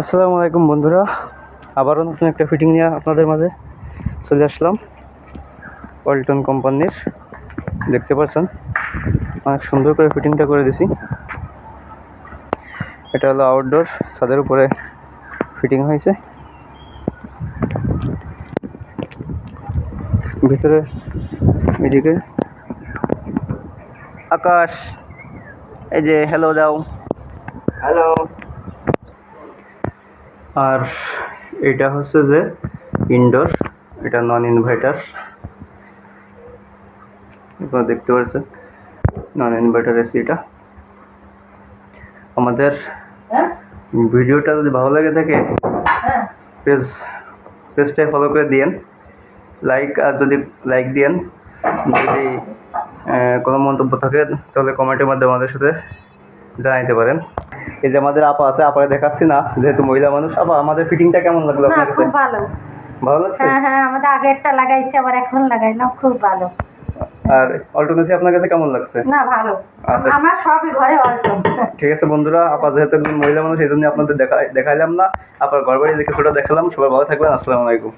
আসসালামু আলাইকুম বন্ধুরা, আবারও নতুন একটা ফিটিং নিয়ে আপনাদের মাঝে চলে আসলাম। ওয়ালটন কোম্পানির দেখতে পাচ্ছেন অনেক সুন্দর করে ফিটিংটা করে দিছি। এটা হলো আউটডোর ছাদের উপরে ফিটিং হয়েছে। ভিতরে এদিকে আকাশ, এই যে হ্যালো দাও, হ্যালো। আর এটা হচ্ছে যে ইনডোর, এটা নন ইনভার্টার। আপনারা দেখতে পাচ্ছেন নন ইনভার্টার এসি। এটা আমাদের ভিডিওটা যদি ভালো লাগে থাকে পেজটাই ফলো করে দিয়েন, যদি লাইক দিয়েন, যদি কোনো মন্তব্য থাকে তাহলে কমেন্টের মাধ্যমে আমাদের সাথে জানাইতে পারেন। এই যে আমাদের আপা আছে, আপারে দেখাচ্ছি না যেহেতু মহিলা মানুষ। আপা, আমাদের ফিটিংটা কেমন লাগলো আপনার কাছে? খুব ভালো। ভালো লাগছে? হ্যাঁ, আমাদের আগেরটা লাগাইছি আবার এখন লাগাইলাম, খুব ভালো। আর অল্টন এসি আপনার কাছে কেমন লাগছে? না, ভালো। আচ্ছা, আমার সবই ঘরে অল্টন। ঠিক আছে বন্ধুরা, আপা যেহেতু একজন মহিলা মানুষ এই জন্য আপনাদের দেখাইলাম না, আপার ঘর বাড়ি দেখে ছোটো দেখালাম। সবাই ভালো থাকবেন, আসসালামু আলাইকুম।